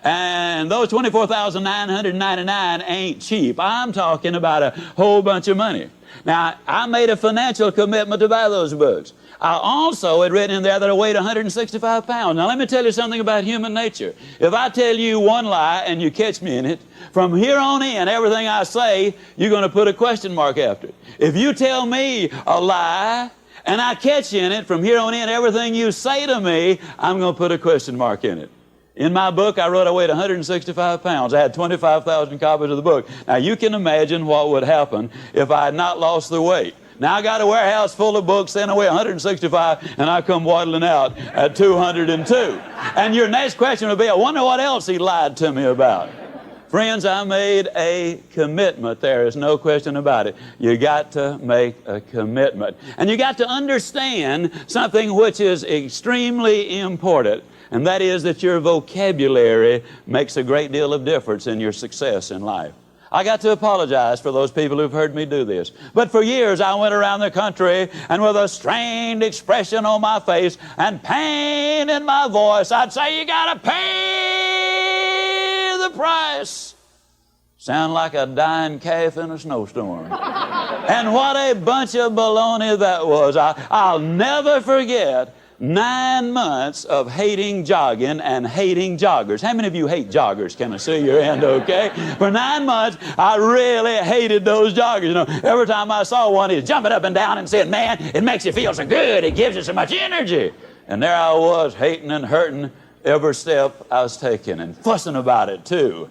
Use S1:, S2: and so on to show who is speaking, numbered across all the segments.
S1: And those 24,999 ain't cheap. I'm talking about a whole bunch of money. Now, I made a financial commitment to buy those books. I also had written in there that I weighed 165 pounds. Now, let me tell you something about human nature. If I tell you one lie and you catch me in it, from here on in, everything I say, you're going to put a question mark after it. If you tell me a lie and I catch you in it, from here on in, everything you say to me, I'm going to put a question mark in it. In my book, I wrote I weighed 165 pounds. I had 25,000 copies of the book. Now, you can imagine what would happen if I had not lost the weight. Now, I got a warehouse full of books, saying I weigh 165, and I come waddling out at 202. And your next question would be, I wonder what else he lied to me about. Friends, I made a commitment. There is no question about it. You got to make a commitment. And you got to understand something which is extremely important, and that is that your vocabulary makes a great deal of difference in your success in life. I got to apologize for those people who've heard me do this. But for years I went around the country, and with a strained expression on my face and pain in my voice, I'd say, you got to pay the price. Sound like a dying calf in a snowstorm. And what a bunch of baloney that was. I'll never forget 9 months of hating jogging and hating joggers. How many of you hate joggers? Can I see your hand, okay? For 9 months, I really hated those joggers. You know, every time I saw one, he was jumping up and down and saying, man, it makes you feel so good. It gives you so much energy. And there I was, hating and hurting every step I was taking and fussing about it, too.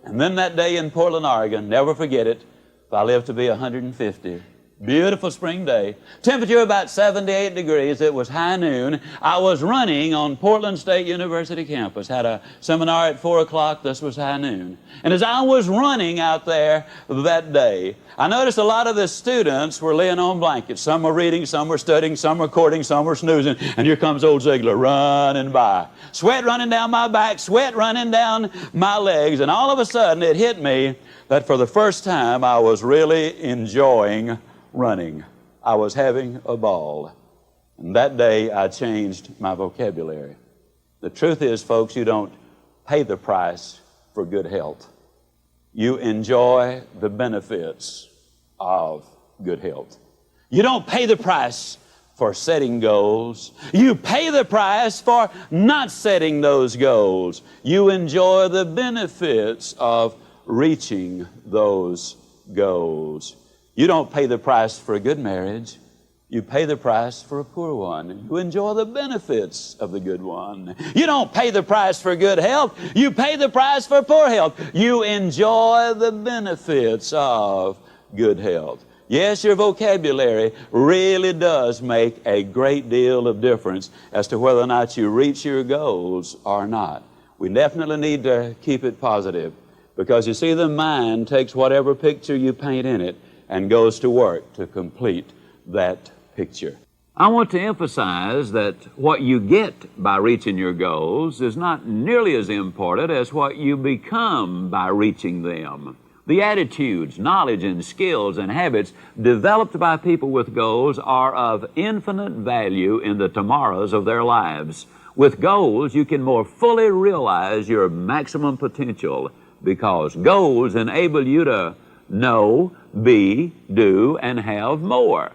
S1: And then that day in Portland, Oregon, never forget it, if I lived to be 150. Beautiful spring day. Temperature about 78 degrees. It was high noon. I was running on Portland State University campus. Had a seminar at 4 o'clock. This was high noon. And as I was running out there that day, I noticed a lot of the students were laying on blankets. Some were reading, some were studying, some were courting, some were snoozing. And here comes old Ziglar running by. Sweat running down my back, sweat running down my legs. And all of a sudden it hit me that for the first time I was really enjoying running. I was having a ball. And that day I changed my vocabulary. The truth is, folks, you don't pay the price for good health. You enjoy the benefits of good health. You don't pay the price for setting goals. You pay the price for not setting those goals. You enjoy the benefits of reaching those goals. You don't pay the price for a good marriage. You pay the price for a poor one. You enjoy the benefits of the good one. You don't pay the price for good health. You pay the price for poor health. You enjoy the benefits of good health. Yes, your vocabulary really does make a great deal of difference as to whether or not you reach your goals or not. We definitely need to keep it positive, because you see, the mind takes whatever picture you paint in it and goes to work to complete that picture. I want to emphasize that what you get by reaching your goals is not nearly as important as what you become by reaching them. The attitudes, knowledge, and skills and habits developed by people with goals are of infinite value in the tomorrows of their lives. With goals, you can more fully realize your maximum potential, because goals enable you to know, be, do, and have more.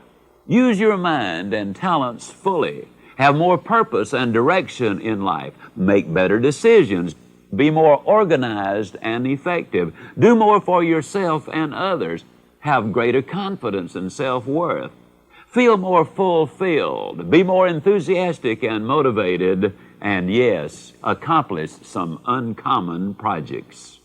S1: Use your mind and talents fully. Have more purpose and direction in life. Make better decisions. Be more organized and effective. Do more for yourself and others. Have greater confidence and self-worth. Feel more fulfilled. Be more enthusiastic and motivated. And yes, accomplish some uncommon projects.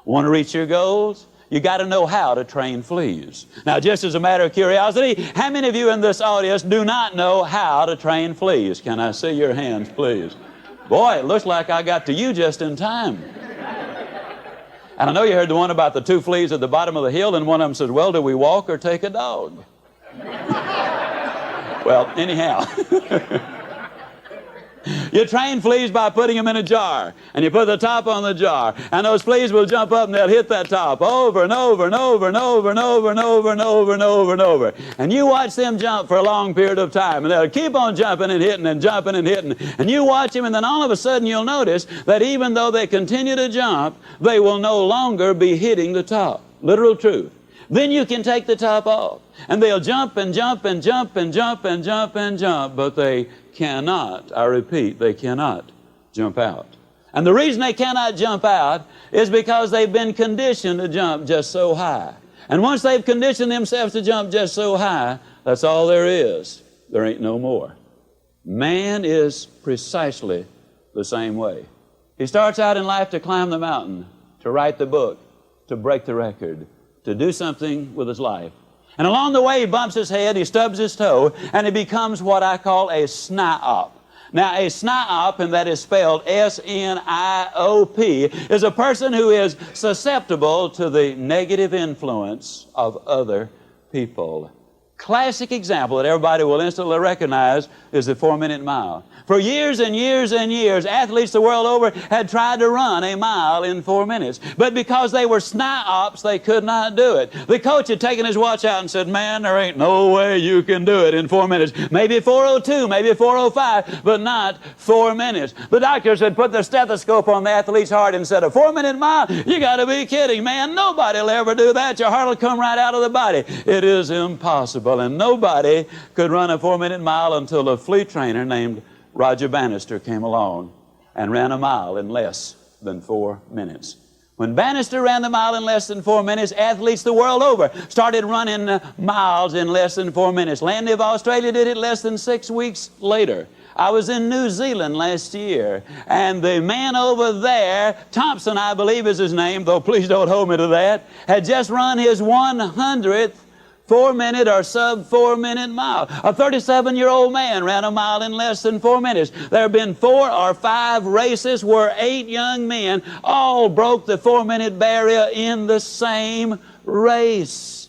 S1: Want to reach your goals? You got to know how to train fleas. Now, just as a matter of curiosity, how many of you in this audience do not know how to train fleas? Can I see your hands, please? Boy, it looks like I got to you just in time. And I know you heard the one about the 2 fleas at the bottom of the hill, and one of them says, well, do we walk or take a dog? Well, anyhow. You train fleas by putting them in a jar, and you put the top on the jar, and those fleas will jump up and they'll hit that top over and over and over and over and over and over and over and over and over. And you watch them jump for a long period of time, and they'll keep on jumping and hitting and jumping and hitting. And you watch them, and then all of a sudden you'll notice that even though they continue to jump, they will no longer be hitting the top. Literal truth. Then you can take the top off, and they'll jump and jump and jump and jump and jump and jump, but they cannot, I repeat, they cannot jump out. And the reason they cannot jump out is because they've been conditioned to jump just so high. And once they've conditioned themselves to jump just so high, that's all there is. There ain't no more. Man is precisely the same way. He starts out in life to climb the mountain, to write the book, to break the record, to do something with his life. And along the way, he bumps his head, he stubs his toe, and he becomes what I call a SNIOP. Now, a SNIOP, and that is spelled S-N-I-O-P, is a person who is susceptible to the negative influence of other people. Classic example that everybody will instantly recognize is the 4-minute mile. For years and years and years, athletes the world over had tried to run a mile in 4 minutes. But because they were SNIOPs, they could not do it. The coach had taken his watch out and said, man, there ain't no way you can do it in 4 minutes. Maybe 4:02, maybe 4:05, but not 4 minutes. The doctors had put the stethoscope on the athlete's heart and said, a 4-minute mile? You got to be kidding, man. Nobody will ever do that. Your heart will come right out of the body. It is impossible. And nobody could run a 4-minute mile until a flea trainer named Roger Bannister came along and ran a mile in less than 4 minutes. When Bannister ran the mile in less than 4 minutes, athletes the world over started running miles in less than 4 minutes. Landy of Australia did it less than 6 weeks later. I was in New Zealand last year, and the man over there, Thompson I believe is his name, though please don't hold me to that, had just run his 100th 4-minute or sub-4-minute mile. A 37-year-old man ran a mile in less than 4 minutes. There have been 4 or 5 races where 8 young men all broke the 4-minute barrier in the same race.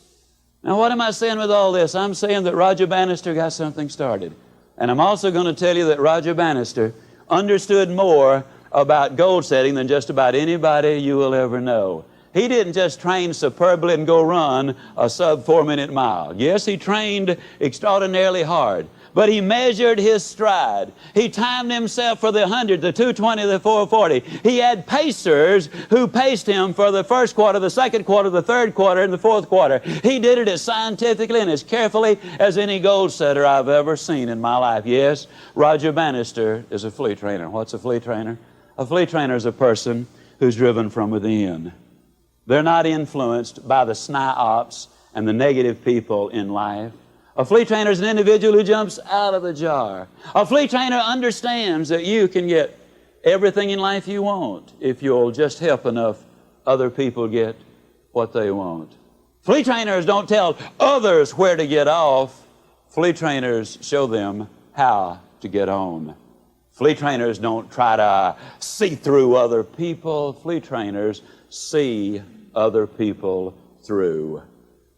S1: Now, what am I saying with all this? I'm saying that Roger Bannister got something started. And I'm also going to tell you that Roger Bannister understood more about goal setting than just about anybody you will ever know. He didn't just train superbly and go run a sub-4-minute mile. Yes, he trained extraordinarily hard, but he measured his stride. He timed himself for the 100, the 220, the 440. He had pacers who paced him for the first quarter, the second quarter, the third quarter, and the fourth quarter. He did it as scientifically and as carefully as any goal setter I've ever seen in my life. Yes, Roger Bannister is a flea trainer. What's a flea trainer? A flea trainer is a person who's driven from within. They're not influenced by the SNIOPs and the negative people in life. A flea trainer is an individual who jumps out of the jar. A flea trainer understands that you can get everything in life you want if you'll just help enough other people get what they want. Flea trainers don't tell others where to get off. Flea trainers show them how to get on. Flea trainers don't try to see through other people. Flea trainers see other people through.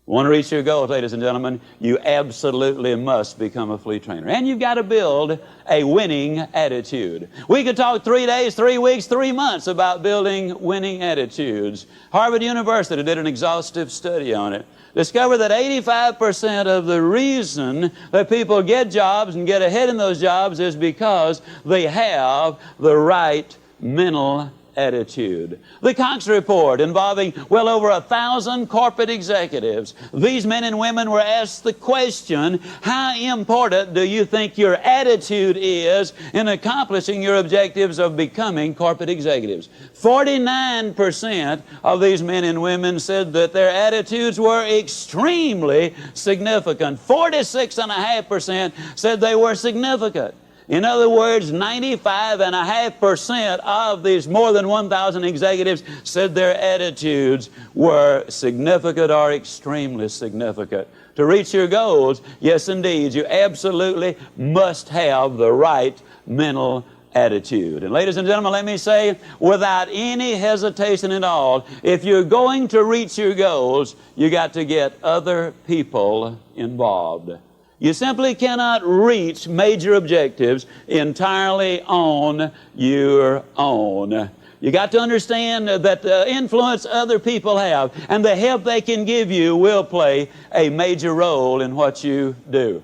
S1: Want to reach your goals, ladies and gentlemen? You absolutely must become a flea trainer. And you've got to build a winning attitude. We could talk 3 days, 3 weeks, 3 months about building winning attitudes. Harvard University did an exhaustive study on it. Discovered that 85% of the reason that people get jobs and get ahead in those jobs is because they have the right mental attitude. The Cox Report, involving well over 1,000 corporate executives. These men and women were asked the question, how important do you think your attitude is in accomplishing your objectives of becoming corporate executives? 49% of these men and women said that their attitudes were extremely significant. 46.5% said they were significant. In other words, 95.5% of these more than 1,000 executives said their attitudes were significant or extremely significant. To reach your goals, yes indeed, you absolutely must have the right mental attitude. And ladies and gentlemen, let me say without any hesitation at all, if you're going to reach your goals, you got to get other people involved. You simply cannot reach major objectives entirely on your own. You got to understand that the influence other people have and the help they can give you will play a major role in what you do.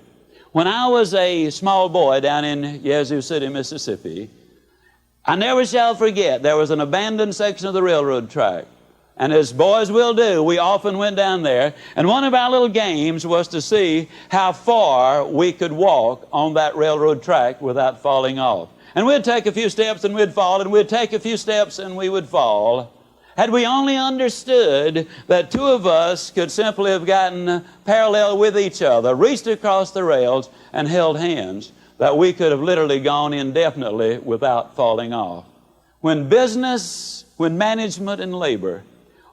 S1: When I was a small boy down in Yazoo City, Mississippi, I never shall forget, there was an abandoned section of the railroad track. And as boys will do, we often went down there, and one of our little games was to see how far we could walk on that railroad track without falling off. And we'd take a few steps and we'd fall, and we'd take a few steps and we would fall. Had we only understood that two of us could simply have gotten parallel with each other, reached across the rails and held hands, that we could have literally gone indefinitely without falling off. When business, when management and labor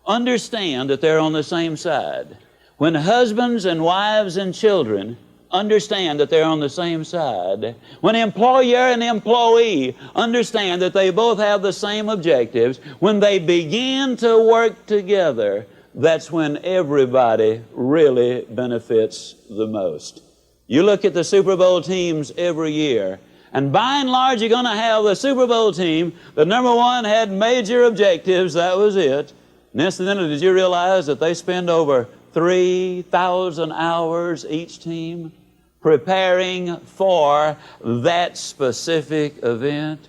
S1: understand that they're on the same side, when husbands and wives and children understand that they're on the same side, when employer and employee understand that they both have the same objectives, when they begin to work together, that's when everybody really benefits the most. You look at the Super Bowl teams every year, and by and large you're going to have the Super Bowl team that number one had major objectives, that was it. And incidentally, did you realize that they spend over 3,000 hours each team preparing for that specific event?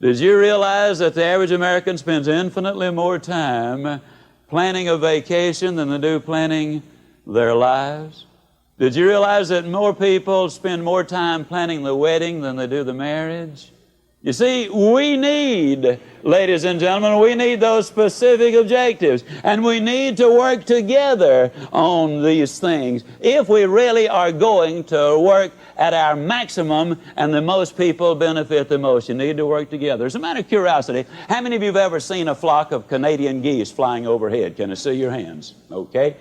S1: Did you realize that the average American spends infinitely more time planning a vacation than they do planning their lives? Did you realize that more people spend more time planning the wedding than they do the marriage? You see, we need, ladies and gentlemen, we need those specific objectives, and we need to work together on these things if we really are going to work at our maximum and the most people benefit the most. You need to work together. As a matter of curiosity, how many of you have ever seen a flock of Canadian geese flying overhead? Can I see your hands? Okay.